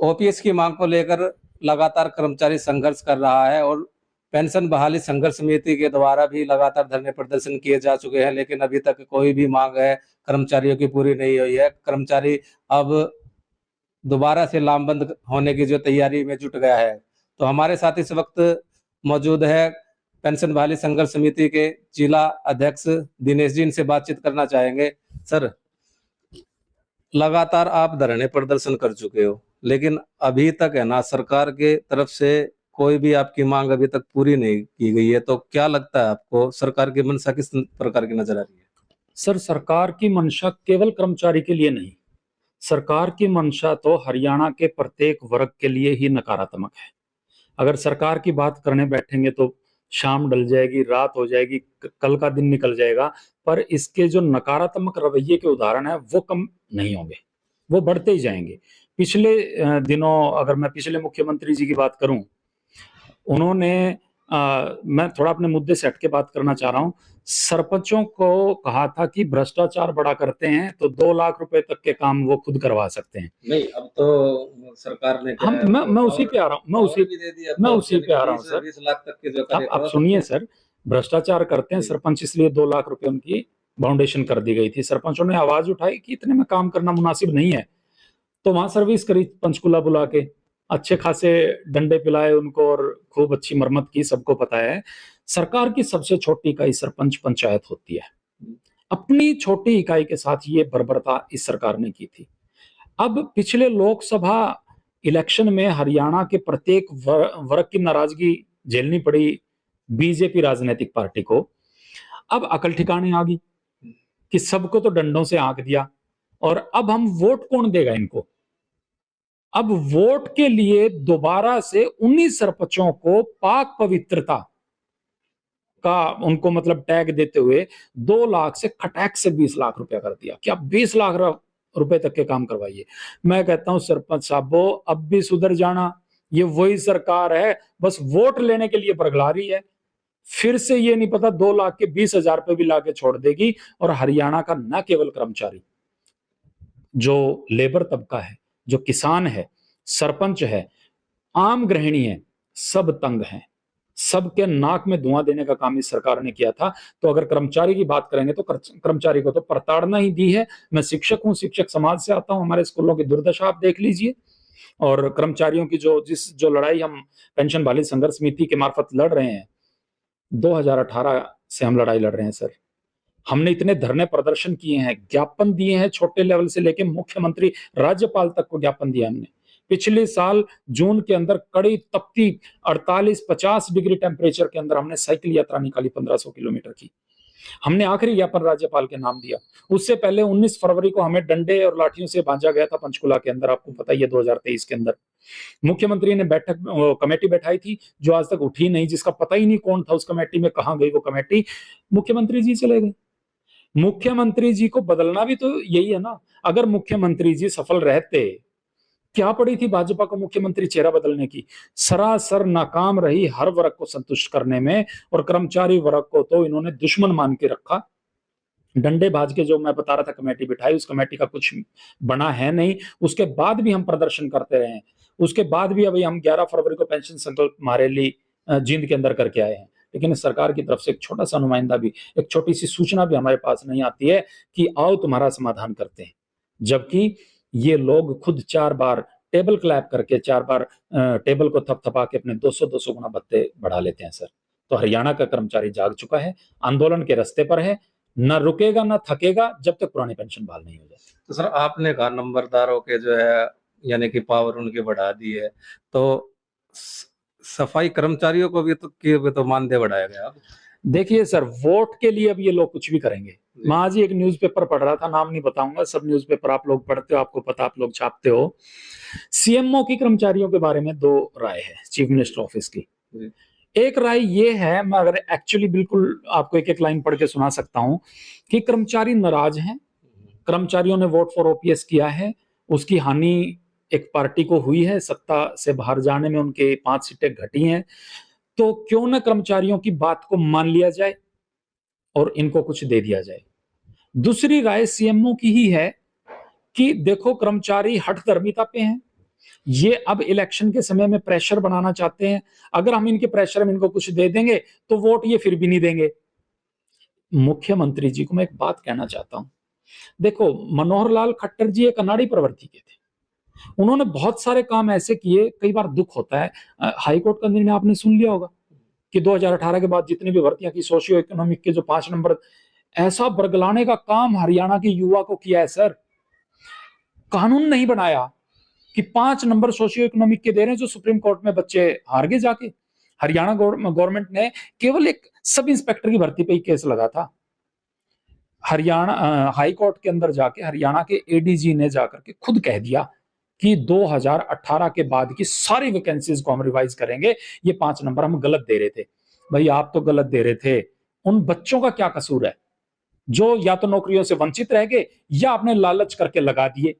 OPS की मांग को लेकर लगातार कर्मचारी संघर्ष कर रहा है और पेंशन बहाली संघर्ष समिति के द्वारा भी लगातार धरने प्रदर्शन किए जा चुके हैं, लेकिन अभी तक कोई भी मांग है कर्मचारियों की पूरी नहीं हुई है। कर्मचारी अब दोबारा से लामबंद होने की जो तैयारी में जुट गया है। तो हमारे साथ इस वक्त मौजूद है पेंशन बहाली संघर्ष समिति के जिला अध्यक्ष दिनेश जी, इनसे बातचीत करना चाहेंगे। सर, लगातार आप धरने प्रदर्शन कर चुके हो, लेकिन अभी तक है ना सरकार के तरफ से कोई भी आपकी मांग अभी तक पूरी नहीं की गई है। तो क्या लगता है आपको, सरकार की मंशा किस प्रकार की नजर आ रही है? सर, सरकार की मंशा केवल कर्मचारी के लिए नहीं, सरकार की मंशा तो हरियाणा के प्रत्येक वर्ग के लिए ही नकारात्मक है। अगर सरकार की बात करने बैठेंगे तो शाम ढल जाएगी, रात हो जाएगी, कल का दिन निकल जाएगा, पर इसके जो नकारात्मक रवैये के उदाहरण है वो कम नहीं होंगे, वो बढ़ते ही जाएंगे। पिछले दिनों अगर मैं पिछले मुख्यमंत्री जी की बात करूं, उन्होंने मैं थोड़ा अपने मुद्दे से हट के बात करना चाह रहा हूं, सरपंचों को कहा था कि भ्रष्टाचार बड़ा करते हैं तो 2 लाख रुपए तक के काम वो खुद करवा सकते हैं। नहीं, अब तो सरकार ने हम मैं उसी पे आ रहा हूँ, मैं उसी पे आ रहा हूँ सर। 20 लाख तक के जो आप सुनिए सर, भ्रष्टाचार करते हैं सरपंच, इसलिए 2 लाख रुपए उनकी फाउंडेशन कर दी गई थी। सरपंचों ने आवाज उठाई कि इतने में काम करना मुनासिब नहीं है, तो वहां सर्विस करी पंचकुला बुला के, अच्छे खासे डंडे पिलाए उनको और खूब अच्छी मरम्मत की। सबको पता है सरकार की सबसे छोटी इकाई सरपंच पंचायत होती है। अपनी छोटी इकाई के साथ ये बर्बरता इस सरकार ने की थी। अब पिछले लोकसभा इलेक्शन में हरियाणा के प्रत्येक वर्ग की नाराजगी झेलनी पड़ी बीजेपी राजनीतिक पार्टी को। अब अकल ठिकाने आ गई कि सबको तो डंडों से आंक दिया, और अब हम वोट कौन देगा इनको? अब वोट के लिए दोबारा से 19 सरपंचों को पाक पवित्रता का उनको मतलब टैग देते हुए 2 लाख से खटैक से 20 लाख रुपया कर दिया। क्या 20 लाख रुपए तक के काम करवाइए? मैं कहता हूं सरपंच साहबो, अब भी सुधर जाना। ये वही सरकार है, बस वोट लेने के लिए बरगला रही है। फिर से ये नहीं पता 2 लाख के 20,000 रुपए भी लाके छोड़ देगी, और हरियाणा का न केवल कर्मचारी, जो लेबर तबका है, जो किसान है, सरपंच है, आम गृहिणी है, सब तंग हैं। सबके नाक में धुआं देने का काम इस सरकार ने किया था। तो अगर कर्मचारी की बात करेंगे तो कर्मचारी को तो प्रताड़ना ही दी है। मैं शिक्षक हूं, शिक्षक समाज से आता हूं, हमारे स्कूलों की दुर्दशा आप देख लीजिए। और कर्मचारियों की जो लड़ाई हम पेंशन बहाली संघर्ष समिति के मार्फत लड़ रहे हैं, 2018 से हम लड़ाई लड़ रहे हैं सर। हमने इतने धरने प्रदर्शन किए हैं, ज्ञापन दिए हैं, छोटे लेवल से लेकर मुख्यमंत्री राज्यपाल तक को ज्ञापन दिया हमने। पिछले साल जून के अंदर कड़ी तपती 48-50 डिग्री टेम्परेचर के अंदर हमने साइकिल यात्रा निकाली 1500 किलोमीटर की। हमने आखिरी ज्ञापन राज्यपाल के नाम दिया। उससे पहले 19 फरवरी को हमें डंडे और लाठियों से बांधा गया था पंचकुला के अंदर, आपको पता ही है 2023 के अंदर। मुख्यमंत्री ने कमेटी बैठाई थी जो आज तक उठी नहीं, जिसका पता ही नहीं कौन था उस कमेटी में, कहां गई वो कमेटी। मुख्यमंत्री जी चले गए। मुख्यमंत्री जी को बदलना भी तो यही है ना। अगर मुख्यमंत्री जी सफल रहते, क्या पड़ी थी भाजपा को मुख्यमंत्री चेहरा बदलने की? सरासर नाकाम रही हर वर्ग को संतुष्ट करने में, और कर्मचारी वर्ग को तो इन्होंने दुश्मन मान के रखा। डंडे भाज के जो मैं बता रहा था कमेटी बिठाई, उस कमेटी का कुछ बना है नहीं। उसके बाद भी हम प्रदर्शन करते रहे हैं। उसके बाद भी अभी हम 11 फरवरी को पेंशन संकल्प महारैली जींद के अंदर करके आए हैं, लेकिन सरकार की तरफ से एक छोटा सा नुमाइंदा भी, एक छोटी सी सूचना भी हमारे पास नहीं आती है कि आओ तुम्हारा समाधान करते हैं। जबकि ये लोग खुद 4 बार टेबल क्लैप करके, 4 बार टेबल को थपथपा के अपने 200 गुना भत्ते बढ़ा लेते हैं सर। तो हरियाणा का कर्मचारी जाग चुका है, आंदोलन के रास्ते पर है, न रुकेगा न थकेगा जब तक पुरानी पेंशन बहाल नहीं हो जाती। तो सर, आपने कहा नंबरदारों के जो है यानी कि पावर उनकी बढ़ा दी है, तो सफाई कर्मचारियों को भी तो मानदेय बढ़ाया गया। देखिए सर, वोट के लिए अब ये लोग कुछ भी करेंगे। मैं आज ही एक न्यूज़पेपर पढ़ रहा था, नाम नहीं बताऊंगा, सब न्यूज़पेपर आप लोग पढ़ते हो, आपको पता, आप लोग छापते हो। सीएमओ की कर्मचारियों के बारे में 2 राय है चीफ मिनिस्टर ऑफिस की। एक राय ये है, मैं अगर एक्चुअली बिल्कुल आपको एक एक लाइन पढ़ के सुना सकता हूं, कि कर्मचारी नाराज हैं, कर्मचारियों ने वोट फॉर ओपीएस किया है, उसकी हानि एक पार्टी को हुई है, सत्ता से बाहर जाने में उनके 5 सीटें घटी हैं, तो क्यों न कर्मचारियों की बात को मान लिया जाए और इनको कुछ दे दिया जाए। दूसरी राय सीएमओ की ही है कि देखो कर्मचारी हठधर्मिता पे हैं, ये अब इलेक्शन के समय में प्रेशर बनाना चाहते हैं। अगर हम इनके प्रेशर में इनको कुछ दे देंगे तो वोट ये फिर भी नहीं देंगे। मुख्यमंत्री जी को मैं एक बात कहना चाहता हूं, देखो मनोहर लाल खट्टर जी एक अनाड़ी प्रवृत्ति के थे। उन्होंने बहुत सारे काम ऐसे किए, कई बार दुख होता है। हाईकोर्ट का निर्णय आपने सुन लिया होगा कि 2018 के बाद जितनी भी भर्तियां की सोशियो इकोनॉमिक के जो 5 नंबर, ऐसा बरगलाने का काम हरियाणा के युवा को किया है सर। कानून नहीं बनाया कि 5 नंबर सोशियो इकोनॉमिक के दे रहे हैं, जो सुप्रीम कोर्ट में बच्चे हार गए जाके। हरियाणा गवर्नमेंट ने केवल एक सब इंस्पेक्टर की भर्ती पे ही केस लगा था। हरियाणा हाई कोर्ट के अंदर जाके हरियाणा के एडीजी ने जाकर के खुद कह दिया कि 2018 के बाद की सारी वैकेंसीज को हम रिवाइज करेंगे, ये 5 नंबर हम गलत दे रहे थे। भाई आप तो गलत दे रहे थे, उन बच्चों का क्या कसूर है जो या तो नौकरियों से वंचित रह गए या आपने लालच करके लगा दिए।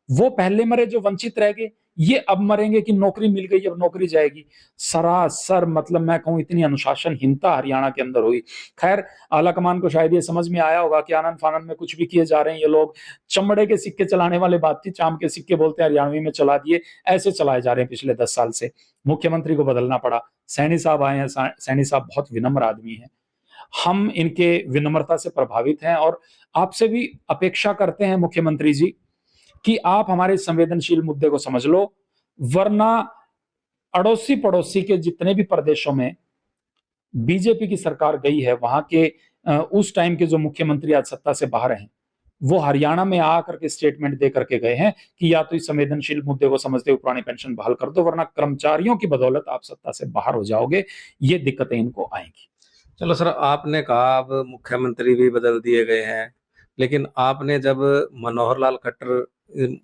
वो पहले मरे जो वंचित रह गए, ये अब मरेंगे कि नौकरी मिल गई अब नौकरी जाएगी। सरासर मतलब मैं कहूं इतनी अनुशासनहीनता हरियाणा के अंदर हुई। खैर आला कमान को शायद ये समझ में आया होगा कि आनंद फानंद में कुछ भी किए जा रहे हैं ये लोग। चमड़े के सिक्के चलाने वाले बात थी, चाम के सिक्के बोलते हैं हरियाणवी में चला दिए, ऐसे चलाए जा रहे हैं पिछले 10 साल से। मुख्यमंत्री को बदलना पड़ा, सैनी साहब आए हैं। सैनी साहब बहुत विनम्र आदमी हैं, हम इनके विनम्रता से प्रभावित हैं और आपसे भी अपेक्षा करते हैं मुख्यमंत्री जी कि आप हमारे संवेदनशील मुद्दे को समझ लो, वरना अड़ोसी पड़ोसी के जितने भी प्रदेशों में बीजेपी की सरकार गई है, वहां के उस टाइम के जो मुख्यमंत्री आज सत्ता से बाहर हैं, वो हरियाणा में आकर के स्टेटमेंट दे करके गए हैं कि या तो इस संवेदनशील मुद्दे को समझते हुए पुरानी पेंशन बहाल कर दो, वरना कर्मचारियों की बदौलत आप सत्ता से बाहर हो जाओगे। ये दिक्कतें इनको आएंगी। चलो सर, आपने कहा अब मुख्यमंत्री भी बदल दिए गए हैं, लेकिन आपने जब मनोहर लाल खट्टर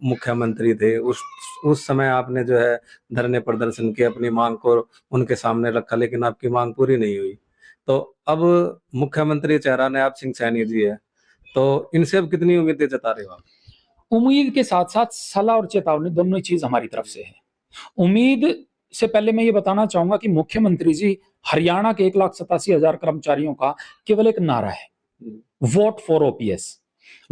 मुख्यमंत्री थे उस समय आपने जो है धरने प्रदर्शन किए, अपनी मांग को उनके सामने रखा, लेकिन आपकी मांग पूरी नहीं हुई। तो अब मुख्यमंत्री चेहरा नयाब सिंह सैनी जी है, तो इनसे अब कितनी उम्मीदें जता रहे हो आप? उम्मीद के साथ साथ सलाह और चेतावनी दोनों ही चीज हमारी तरफ से है। उम्मीद से पहले मैं ये बताना चाहूंगा कि मुख्यमंत्री जी हरियाणा के 1,87,000 कर्मचारियों का केवल एक नारा है, वोट फॉर ओपीएस।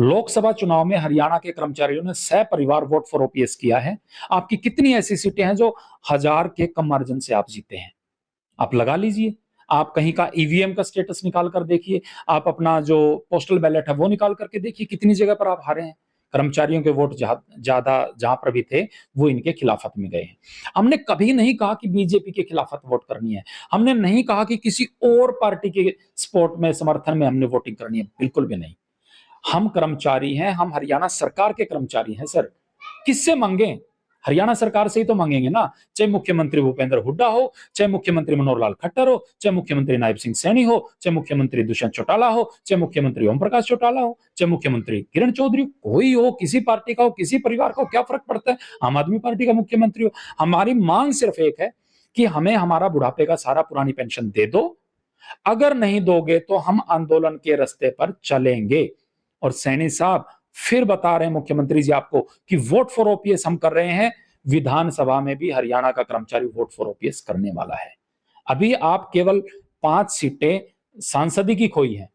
लोकसभा चुनाव में हरियाणा के कर्मचारियों ने सपरिवार वोट फॉर ओपीएस किया है। आपकी कितनी ऐसी सीटें हैं जो 1000 के कम मार्जिन से आप जीते हैं, आप लगा लीजिए। आप कहीं का ईवीएम का स्टेटस निकाल कर देखिए, आप अपना जो पोस्टल बैलेट है वो निकाल करके देखिए, कितनी जगह पर आप हारे हैं। कर्मचारियों के वोट ज्यादा जहां पर भी थे वो इनके खिलाफत में गए हैं। हमने कभी नहीं कहा कि बीजेपी के खिलाफत वोट करनी है, हमने नहीं कहा कि किसी और पार्टी के सपोर्ट में समर्थन में हमने वोटिंग करनी है, बिल्कुल भी नहीं। हम कर्मचारी हैं, हम हरियाणा सरकार के कर्मचारी हैं सर। किससे मांगे? हरियाणा सरकार से ही तो मांगेंगे ना। चाहे मुख्यमंत्री भूपेंद्र हुड्डा हो, चाहे मुख्यमंत्री मनोहर लाल खट्टर हो, चाहे मुख्यमंत्री नायब सिंह सैनी हो, चाहे मुख्यमंत्री दुष्यंत चौटाला हो, चाहे मुख्यमंत्री ओम प्रकाश चौटाला हो, चाहे मुख्यमंत्री किरण चौधरी, कोई हो, किसी पार्टी का हो, किसी परिवार का हो, क्या फर्क पड़ता है? आम आदमी पार्टी का मुख्यमंत्री हो। हमारी मांग सिर्फ एक है कि हमें हमारा बुढ़ापे का सारा पुरानी पेंशन दे दो। अगर नहीं दोगे तो हम आंदोलन के रास्ते पर चलेंगे। और सैनी साहब फिर बता रहे हैं मुख्यमंत्री जी आपको कि वोट फॉर ओपीएस हम कर रहे हैं। विधानसभा में भी हरियाणा का कर्मचारी वोट फॉर ओपीएस करने वाला है। अभी आप केवल 5 सीटें सांसदी की खोई हैं,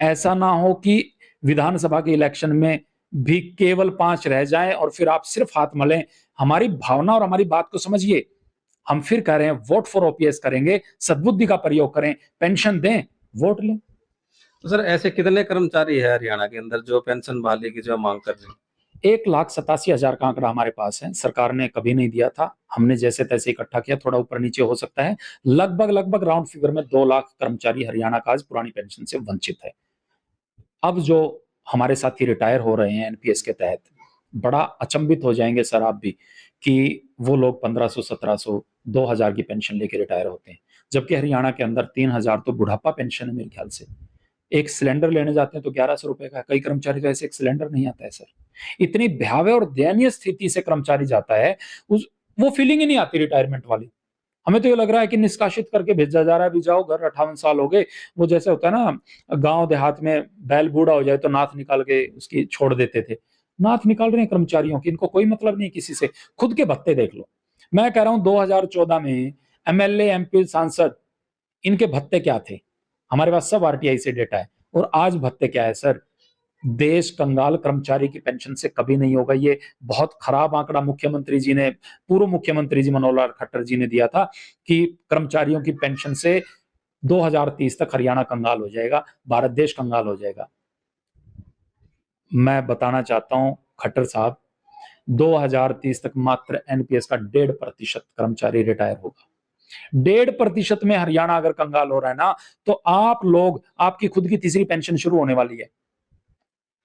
ऐसा ना हो कि विधानसभा के इलेक्शन में भी केवल 5 रह जाएं और फिर आप सिर्फ हाथ मलें। हमारी भावना और हमारी बात को समझिए। हम फिर कह रहे हैं वोट फॉर ओपीएस करेंगे, सद्बुद्धि का प्रयोग करें, पेंशन दें, वोट लें। तो सर ऐसे कितने कर्मचारी है हरियाणा के अंदर जो पेंशन बहाली की जो मांग कर रहे हैं? 1,87,000 का आंकड़ा हमारे पास है। सरकार ने कभी नहीं दिया था, हमने जैसे तैसे इकट्ठा किया, थोड़ा ऊपर नीचे हो सकता है। लगभग राउंड फिगर में 2 लाख कर्मचारी हरियाणा का आज पुरानी पेंशन से वंचित है। अब जो हमारे साथी रिटायर हो रहे हैं एनपीएस के तहत, बड़ा अचंभित हो जाएंगे सर आप भी कि वो लोग 1500, 1700, 2000 की पेंशन लेके रिटायर होते हैं, जबकि हरियाणा के अंदर 3000 तो बुढ़ापा पेंशन है मेरे ख्याल से। एक सिलेंडर लेने जाते हैं तो 1100 रुपए का, कई कर्मचारी का ऐसे एक सिलेंडर नहीं आता है सर। इतनी भयावह और दयनीय स्थिति से कर्मचारी जाता है, वो फीलिंग ही नहीं आती रिटायरमेंट वाली। हमें तो ये लग रहा है कि निष्कासित करके भेजा जा रहा है, भी जाओ घर, 58 साल हो गए। वो जैसे होता है ना गांव देहात में बैल बूढ़ा हो जाए तो नाथ निकाल के उसकी छोड़ देते थे, नाथ निकाल रहे हैं कर्मचारियों की। इनको कोई मतलब नहीं किसी से। खुद के भत्ते देख लो। मैं कह रहा हूं 2014 में एमएलए, एमपी, सांसद, इनके भत्ते क्या थे? हमारे पास सब आरटीआई से डेटा है। और आज भत्ते क्या है सर? देश कंगाल कर्मचारी की पेंशन से कभी नहीं होगा। ये बहुत खराब आंकड़ा पूर्व मुख्यमंत्री जी मनोहर लाल खट्टर जी ने दिया था कि कर्मचारियों की पेंशन से 2030 तक हरियाणा कंगाल हो जाएगा, भारत देश कंगाल हो जाएगा। मैं बताना चाहता हूं खट्टर साहब, 2030 तक मात्र एनपीएस का 1.5% कर्मचारी रिटायर होगा। 1.5% में हरियाणा अगर कंगाल हो रहा है ना, तो आप लोग, आपकी खुद की तीसरी पेंशन शुरू होने वाली है,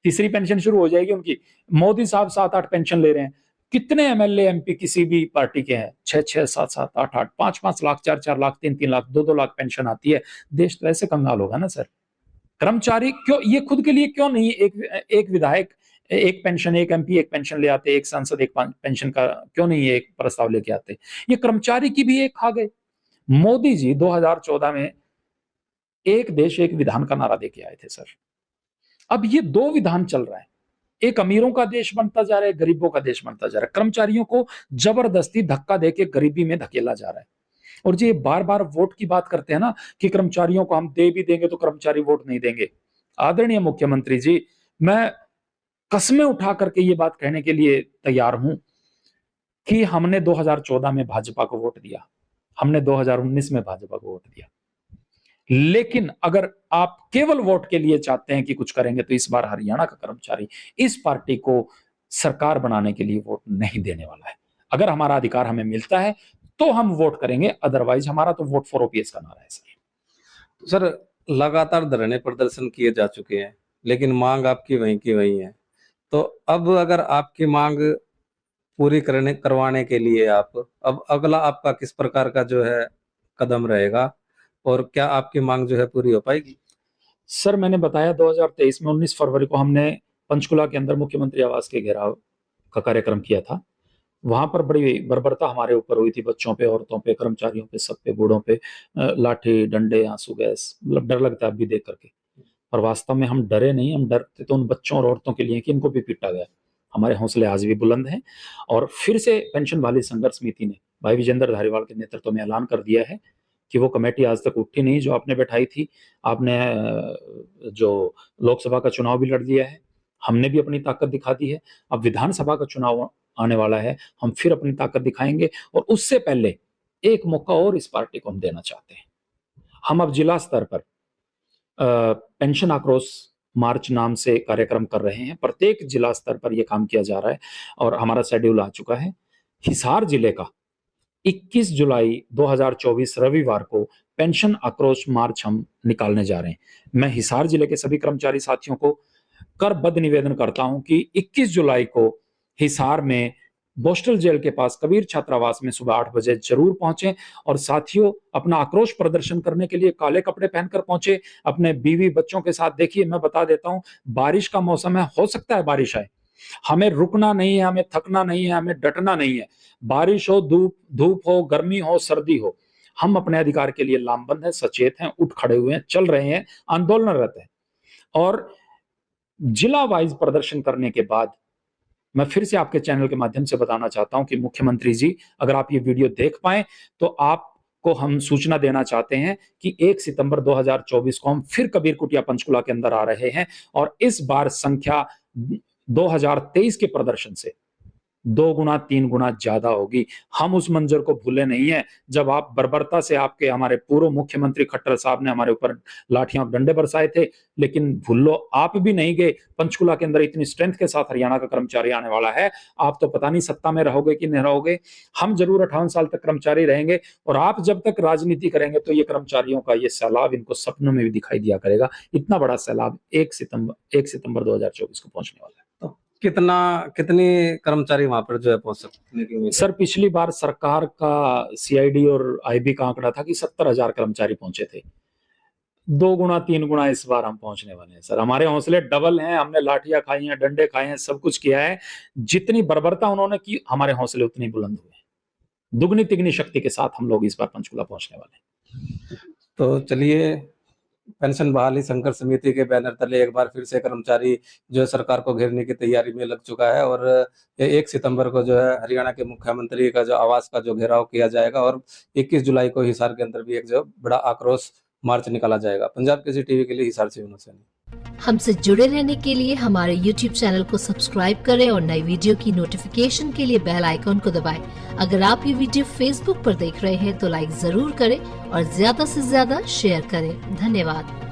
तीसरी पेंशन शुरू हो जाएगी उनकी। मोदी साहब 7-8 पेंशन ले रहे हैं। कितने एमएलए एमपी किसी भी पार्टी के हैं? 6-6, 7-7, 8-8, 5-5 लाख, 4-4 लाख, 3-3 लाख, 2-2 लाख पेंशन आती है। देश तो ऐसे कंगाल होगा ना सर। कर्मचारी क्यों, ये खुद के लिए क्यों नहीं? एक विधायक एक पेंशन, एक एमपी एक पेंशन ले आते, एक सांसद एक पेंशन का क्यों नहीं एक प्रस्ताव लेके आते? ये कर्मचारी की भी एक खा गए। मोदी जी 2014 में एक देश एक विधान का नारा देके आए थे सर। अब ये दो विधान चल रहा है, एक अमीरों का देश बनता जा रहा है, गरीबों का देश बनता जा रहा है। कर्मचारियों को जबरदस्ती धक्का देके गरीबी में धकेला जा रहा है। और जी बार बार वोट की बात करते हैं ना कि कर्मचारियों को हम दे भी देंगे तो कर्मचारी वोट नहीं देंगे। आदरणीय मुख्यमंत्री जी, मैं कस्में उठा करके ये बात कहने के लिए तैयार हूं कि हमने 2014 में भाजपा को वोट दिया, हमने 2019 में भाजपा को वोट दिया, लेकिन अगर आप केवल वोट के लिए चाहते हैं कि कुछ करेंगे तो इस बार हरियाणा का कर्मचारी इस पार्टी को सरकार बनाने के लिए वोट नहीं देने वाला है। अगर हमारा अधिकार हमें मिलता है तो हम वोट करेंगे, अदरवाइज हमारा तो वोट फॉर ओपीएस का नारा है सर। सर, लगातार धरने प्रदर्शन किए जा चुके हैं, लेकिन मांग आपकी वहीं की वहीं है। तो अब अगर आपकी मांग पूरी करवाने के लिए अब अगला आपका किस प्रकार का जो है कदम रहेगा, और क्या आपकी मांग जो है पूरी हो पाएगी? सर मैंने बताया 2023 में 19 फरवरी को हमने पंचकुला के अंदर मुख्यमंत्री आवास के घेराव का कार्यक्रम किया था। वहां पर बड़ी बर्बरता हमारे ऊपर हुई थी, बच्चों पे, औरतों पे, कर्मचारियों पे, सब पे, बूढ़ों पे लाठी डंडे आंसू गैस, मतलब डर लगता है अभी देख करके। और वास्तव में हम डरे नहीं, हम डरते तो उन बच्चों और औरतों के लिए कि इनको भी पीटा गया। हमारे हौसले आज भी बुलंद हैं। और फिर से पेंशन बहाली संघर्ष समिति ने भाई विजेंद्र धारीवाल के नेतृत्व में ऐलान कर दिया है कि वो कमेटी आज तक उठी नहीं जो आपने बैठाई थी। आपने जो लोकसभा का चुनाव भी लड़ लिया है, हमने भी अपनी ताकत दिखा दी है। अब विधानसभा का चुनाव आने वाला है, हम फिर अपनी ताकत दिखाएंगे। और उससे पहले एक मौका और इस पार्टी को हम देना चाहते हैं। हम अब जिला स्तर पर पेंशन आक्रोश मार्च नाम से कार्यक्रम कर रहे हैं। प्रत्येक जिला स्तर पर यह काम किया जा रहा है और हमारा शेड्यूल आ चुका है। हिसार जिले का 21 जुलाई 2024 रविवार को पेंशन आक्रोश मार्च हम निकालने जा रहे हैं। मैं हिसार जिले के सभी कर्मचारी साथियों को करबद्ध निवेदन करता हूं कि 21 जुलाई को हिसार में बोस्टल जेल के पास कबीर छात्रावास में सुबह 8 बजे जरूर पहुंचे। और साथियों, अपना आक्रोश प्रदर्शन करने के लिए काले कपड़े पहनकर पहुंचे, अपने बीवी बच्चों के साथ। देखिए, मैं बता देता हूं, बारिश का मौसम है, हो सकता है बारिश आए, हमें रुकना नहीं है, हमें थकना नहीं है, हमें डटना नहीं है। बारिश हो, धूप हो, गर्मी हो, सर्दी हो, हम अपने अधिकार के लिए लामबंद हैं, सचेत हैं, उठ खड़े हुए हैं, चल रहे हैं, आंदोलनरत हैं। और जिला वाइज प्रदर्शन करने के बाद मैं फिर से आपके चैनल के माध्यम से बताना चाहता हूं कि मुख्यमंत्री जी, अगर आप ये वीडियो देख पाए तो आपको हम सूचना देना चाहते हैं कि 1 सितंबर 2024 को हम फिर कबीर कुटिया पंचकुला के अंदर आ रहे हैं। और इस बार संख्या 2023 के प्रदर्शन से 2 गुना 3 गुना ज्यादा होगी। हम उस मंजर को भूले नहीं है जब आप बर्बरता से, आपके हमारे पूर्व मुख्यमंत्री खट्टर साहब ने हमारे ऊपर लाठियां और डंडे बरसाए थे। लेकिन भूलो आप भी नहीं गए। पंचकुला के अंदर इतनी स्ट्रेंथ के साथ हरियाणा का कर्मचारी आने वाला है, आप तो पता नहीं सत्ता में रहोगे कि नहीं रहोगे। हम जरूर 58 साल तक कर्मचारी रहेंगे और आप जब तक राजनीति करेंगे तो ये कर्मचारियों का ये सैलाब इनको सपनों में भी दिखाई दिया करेगा। इतना बड़ा सैलाब 1 सितंबर 2024 को पहुंचने वाला है। तो कितनी कर्मचारी वहां पर जो है पहुंच सकने की उम्मीद है? सर, पिछली बार सरकार का सीआईडी और आईबी का आंकड़ा था कि 70,000 कर्मचारी पहुंचे थे। 2 गुना 3 गुना इस बार हम पहुंचने वाले हैं सर। हमारे हौसले डबल हैं, हमने लाठियां खाई हैं, डंडे खाए हैं, सब कुछ किया है। जितनी बर्बरता उन्होंने की, हमारे हौसले उतनी बुलंद हुए। दुगनी तिगनी शक्ति के साथ हम लोग इस बार पंचकुला पहुंचने वाले हैं। तो चलिए, पेंशन बहाली संघर्ष समिति के बैनर तले एक बार फिर से कर्मचारी जो है सरकार को घेरने की तैयारी में लग चुका है। और ये 1 सितंबर को जो है हरियाणा के मुख्यमंत्री का जो आवास का जो घेराव किया जाएगा, और 21 जुलाई को हिसार के अंदर भी एक जो बड़ा आक्रोश मार्च निकाला जाएगा। पंजाब केसरी टीवी के लिए हिसार से यूनुस सैनी। हमसे जुड़े रहने के लिए हमारे YouTube चैनल को सब्सक्राइब करें और नई वीडियो की नोटिफिकेशन के लिए बेल आइकॉन को दबाएं। अगर आप ये वीडियो Facebook पर देख रहे हैं तो लाइक जरूर करें और ज्यादा से ज्यादा शेयर करें। धन्यवाद।